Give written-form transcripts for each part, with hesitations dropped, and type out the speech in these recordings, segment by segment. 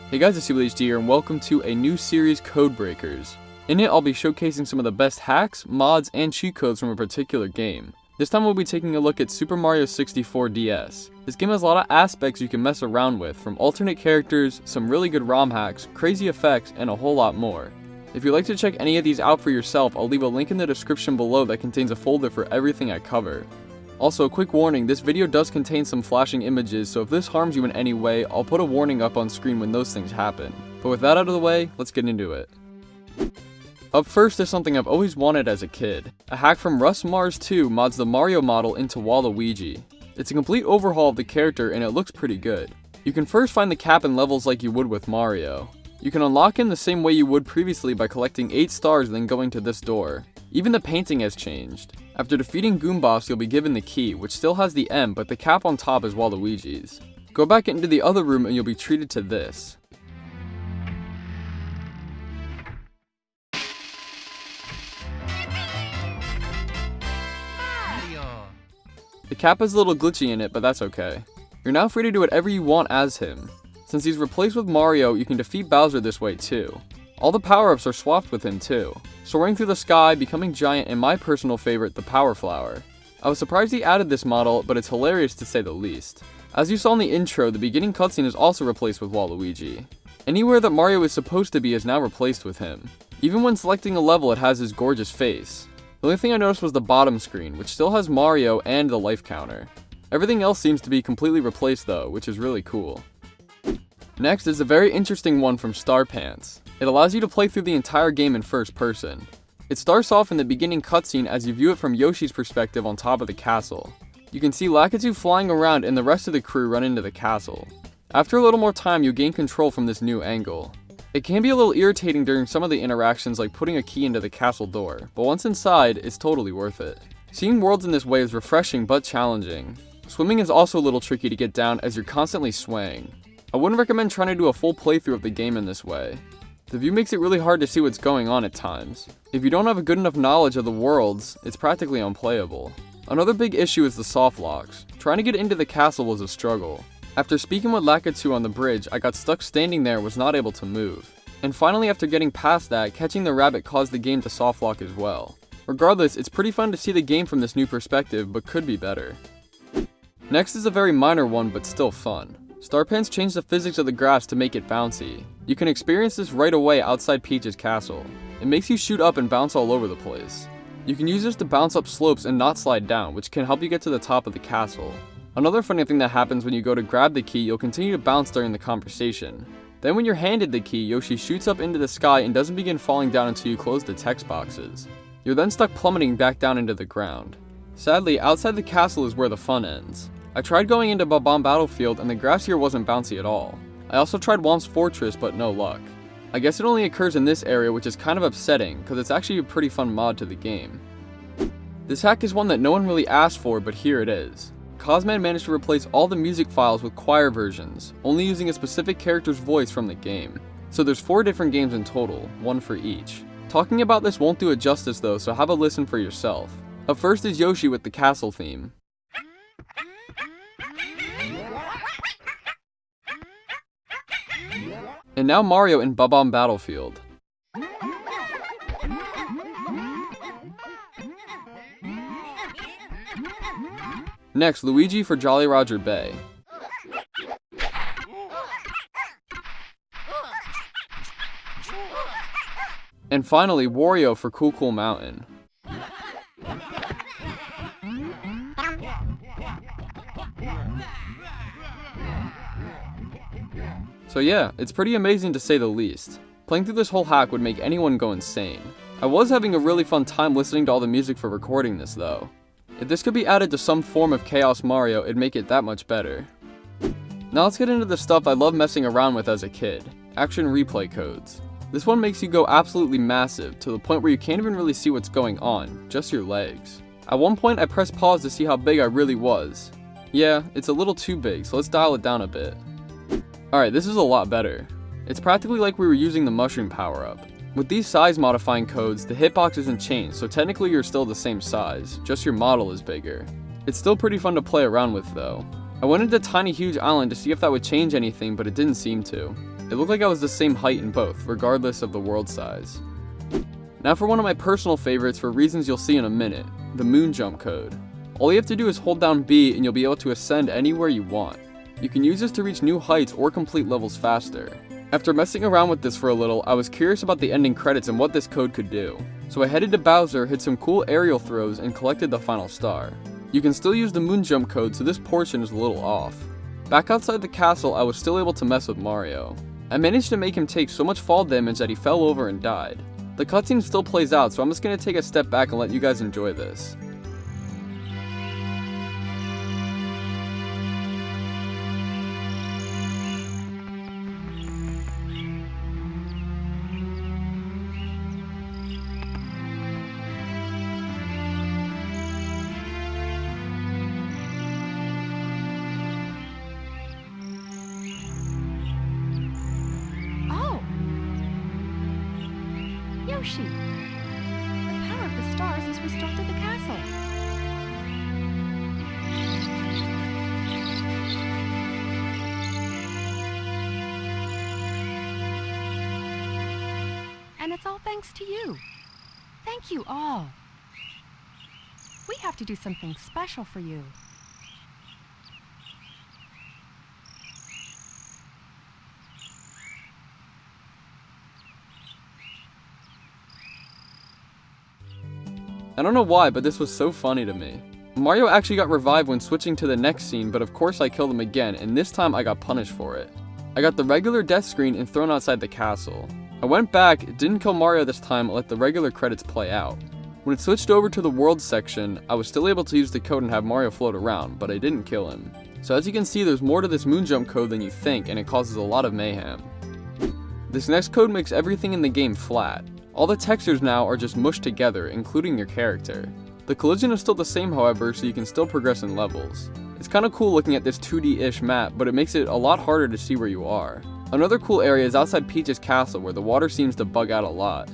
Hey guys, it's CWillyHD here, and welcome to a new series, Code Breakers. In it, I'll be showcasing some of the best hacks, mods, and cheat codes from a particular game. This time we'll be taking a look at Super Mario 64 DS. This game has a lot of aspects you can mess around with, from alternate characters, some really good ROM hacks, crazy effects, and a whole lot more. If you'd like to check any of these out for yourself, I'll leave a link in the description below that contains a folder for everything I cover. Also, a quick warning, this video does contain some flashing images, so if this harms you in any way, I'll put a warning up on screen when those things happen. But with that out of the way, let's get into it. Up first is something I've always wanted as a kid. A hack from Rust Mars 2 mods the Mario model into Waluigi. It's a complete overhaul of the character and it looks pretty good. You can first find the cap in levels like you would with Mario. You can unlock him the same way you would previously by collecting 8 stars and then going to this door. Even the painting has changed. After defeating Goombas, you'll be given the key, which still has the M, but the cap on top is Waluigi's. Go back into the other room and you'll be treated to this. The cap is a little glitchy in it, but that's okay. You're now free to do whatever you want as him. Since he's replaced with Mario, you can defeat Bowser this way too. All the power-ups are swapped with him too. Soaring through the sky, becoming giant, and my personal favorite, the Power Flower. I was surprised he added this model, but it's hilarious to say the least. As you saw in the intro, the beginning cutscene is also replaced with Waluigi. Anywhere that Mario is supposed to be is now replaced with him. Even when selecting a level, it has his gorgeous face. The only thing I noticed was the bottom screen, which still has Mario and the life counter. Everything else seems to be completely replaced though, which is really cool. Next is a very interesting one from Star Pants. It allows you to play through the entire game in first person. It starts off in the beginning cutscene as you view it from Yoshi's perspective on top of the castle. You can see Lakitu flying around and the rest of the crew run into the castle. After a little more time, you gain control from this new angle. It can be a little irritating during some of the interactions, like putting a key into the castle door, but once inside, it's totally worth it. Seeing worlds in this way is refreshing but challenging. Swimming is also a little tricky to get down as you're constantly swaying. I wouldn't recommend trying to do a full playthrough of the game in this way. The view makes it really hard to see what's going on at times. If you don't have a good enough knowledge of the worlds, it's practically unplayable. Another big issue is the soft locks. Trying to get into the castle was a struggle. After speaking with Lakitu on the bridge, I got stuck standing there and was not able to move. And finally, after getting past that, catching the rabbit caused the game to soft lock as well. Regardless, it's pretty fun to see the game from this new perspective, but could be better. Next is a very minor one, but still fun. Starpants changed the physics of the grass to make it bouncy. You can experience this right away outside Peach's castle. It makes you shoot up and bounce all over the place. You can use this to bounce up slopes and not slide down, which can help you get to the top of the castle. Another funny thing that happens when you go to grab the key, you'll continue to bounce during the conversation. Then when you're handed the key, Yoshi shoots up into the sky and doesn't begin falling down until you close the text boxes. You're then stuck plummeting back down into the ground. Sadly, outside the castle is where the fun ends. I tried going into Bob-omb Battlefield and the grass here wasn't bouncy at all. I also tried Whomp's Fortress, but no luck. I guess it only occurs in this area, which is kind of upsetting, because it's actually a pretty fun mod to the game. This hack is one that no one really asked for, but here it is. Cosman managed to replace all the music files with choir versions, only using a specific character's voice from the game. So there's 4 different games in total, 1 for each. Talking about this won't do it justice though, so have a listen for yourself. Up first is Yoshi with the castle theme. And now Mario in Bob-omb Battlefield. Next, Luigi for Jolly Roger Bay. And finally, Wario for Cool Cool Mountain. So yeah, it's pretty amazing to say the least. Playing through this whole hack would make anyone go insane. I was having a really fun time listening to all the music for recording this though. If this could be added to some form of Chaos Mario, it'd make it that much better. Now let's get into the stuff I loved messing around with as a kid. Action replay codes. This one makes you go absolutely massive, to the point where you can't even really see what's going on, just your legs. At one point I pressed pause to see how big I really was. Yeah, it's a little too big, so let's dial it down a bit. Alright, this is a lot better. It's practically like we were using the mushroom power-up. With these size modifying codes, the hitbox isn't changed, so technically you're still the same size, just your model is bigger. It's still pretty fun to play around with though. I went into Tiny Huge Island to see if that would change anything, but it didn't seem to. It looked like I was the same height in both, regardless of the world size. Now for one of my personal favorites for reasons you'll see in a minute, the moon jump code. All you have to do is hold down B and you'll be able to ascend anywhere you want. You can use this to reach new heights or complete levels faster. After messing around with this for a little, I was curious about the ending credits and what this code could do. So I headed to Bowser, hit some cool aerial throws, and collected the final star. You can still use the moon jump code, so this portion is a little off. Back outside the castle, I was still able to mess with Mario. I managed to make him take so much fall damage that he fell over and died. The cutscene still plays out, so I'm just going to take a step back and let you guys enjoy this. Yoshi, the power of the stars has restored to the castle. And it's all thanks to you. Thank you all. We have to do something special for you. I don't know why, but this was so funny to me. Mario actually got revived when switching to the next scene, but of course I killed him again, and this time I got punished for it. I got the regular death screen and thrown outside the castle. I went back, didn't kill Mario this time, let the regular credits play out. When it switched over to the world section, I was still able to use the code and have Mario float around, but I didn't kill him. So as you can see, there's more to this moon jump code than you think, and it causes a lot of mayhem. This next code makes everything in the game flat. All the textures now are just mushed together, including your character. The collision is still the same, however, so you can still progress in levels. It's kinda cool looking at this 2D-ish map, but it makes it a lot harder to see where you are. Another cool area is outside Peach's castle, where the water seems to bug out a lot.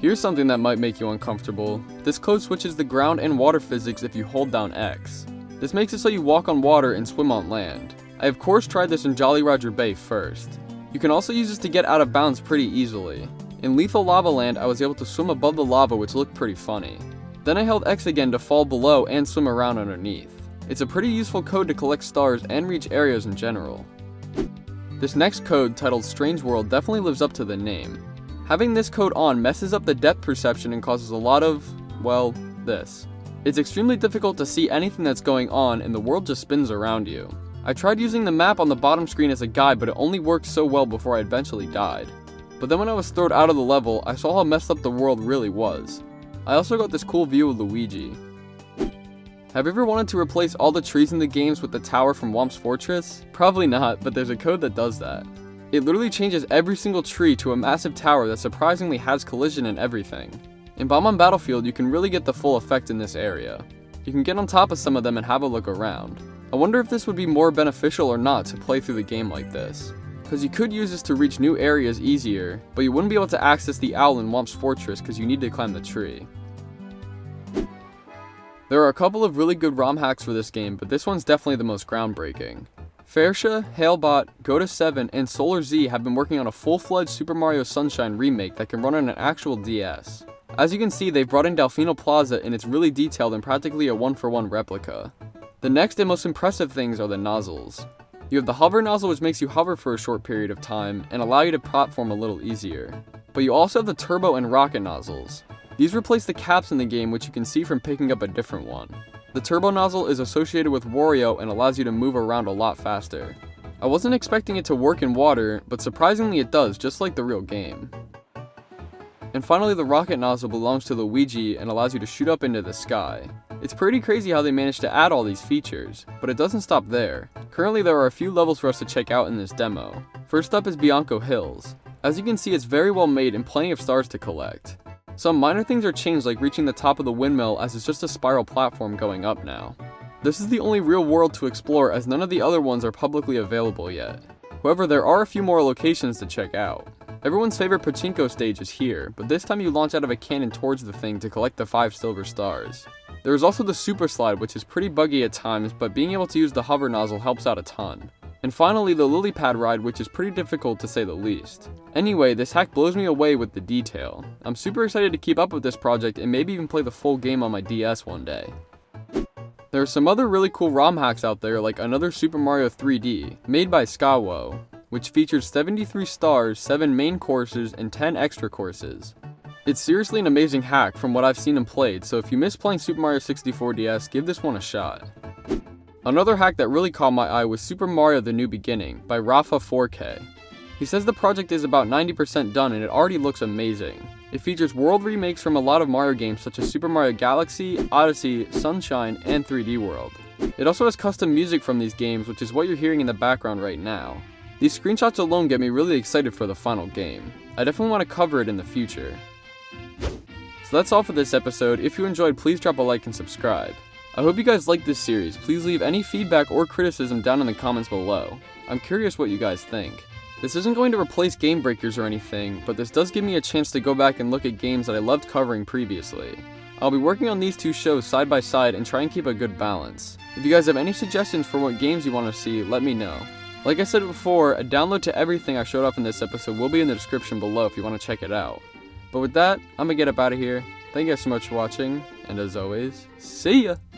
Here's something that might make you uncomfortable. This code switches the ground and water physics if you hold down X. This makes it so you walk on water and swim on land. I of course tried this in Jolly Roger Bay first. You can also use this to get out of bounds pretty easily. In Lethal Lava Land, I was able to swim above the lava, which looked pretty funny. Then I held X again to fall below and swim around underneath. It's a pretty useful code to collect stars and reach areas in general. This next code, titled Strange World, definitely lives up to the name. Having this code on messes up the depth perception and causes a lot of, well, this. It's extremely difficult to see anything that's going on and the world just spins around you. I tried using the map on the bottom screen as a guide, but it only worked so well before I eventually died. But then when I was thrown out of the level, I saw how messed up the world really was. I also got this cool view of Luigi. Have you ever wanted to replace all the trees in the games with the tower from Whomp's Fortress? Probably not, but there's a code that does that. It literally changes every single tree to a massive tower that surprisingly has collision and everything. In Bomb Battlefield, you can really get the full effect in this area. You can get on top of some of them and have a look around. I wonder if this would be more beneficial or not to play through the game like this. Because you could use this to reach new areas easier, but you wouldn't be able to access the owl in Whomp's Fortress because you need to climb the tree. There are a couple of really good ROM hacks for this game, but this one's definitely the most groundbreaking. Farsha, Halebot, Gota7, and Solar Z have been working on a full-fledged Super Mario Sunshine remake that can run on an actual DS. As you can see, they've brought in Delfino Plaza and it's really detailed and practically a one-for-one replica. The next and most impressive things are the nozzles. You have the hover nozzle, which makes you hover for a short period of time and allow you to platform a little easier. But you also have the turbo and rocket nozzles. These replace the caps in the game, which you can see from picking up a different one. The turbo nozzle is associated with Wario and allows you to move around a lot faster. I wasn't expecting it to work in water, but surprisingly it does, just like the real game. And finally, the rocket nozzle belongs to Luigi and allows you to shoot up into the sky. It's pretty crazy how they managed to add all these features, but it doesn't stop there. Currently there are a few levels for us to check out in this demo. First up is Bianco Hills. As you can see, it's very well made and plenty of stars to collect. Some minor things are changed, like reaching the top of the windmill, as it's just a spiral platform going up now. This is the only real world to explore, as none of the other ones are publicly available yet. However, there are a few more locations to check out. Everyone's favorite pachinko stage is here, but this time you launch out of a cannon towards the thing to collect the 5 silver stars. There is also the super slide, which is pretty buggy at times, but being able to use the hover nozzle helps out a ton. And finally, the lily pad ride, which is pretty difficult to say the least. Anyway, this hack blows me away with the detail. I'm super excited to keep up with this project and maybe even play the full game on my DS one day. There are some other really cool ROM hacks out there, like another Super Mario 3D, made by CWillyHD, which features 73 stars, 7 main courses, and 10 extra courses. It's seriously an amazing hack from what I've seen and played, so if you miss playing Super Mario 64 DS, give this one a shot. Another hack that really caught my eye was Super Mario The New Beginning by Rafa4K. He says the project is about 90% done and it already looks amazing. It features world remakes from a lot of Mario games such as Super Mario Galaxy, Odyssey, Sunshine, and 3D World. It also has custom music from these games, which is what you're hearing in the background right now. These screenshots alone get me really excited for the final game. I definitely want to cover it in the future. So that's all for this episode. If you enjoyed, please drop a like and subscribe. I hope you guys liked this series. Please leave any feedback or criticism down in the comments below. I'm curious what you guys think. This isn't going to replace Game Breakers or anything, but this does give me a chance to go back and look at games that I loved covering previously. I'll be working on these two shows side by side and try and keep a good balance. If you guys have any suggestions for what games you want to see, let me know. Like I said before, a download to everything I showed off in this episode will be in the description below if you want to check it out. But with that, I'm gonna get up out of here. Thank you guys so much for watching, and as always, see ya!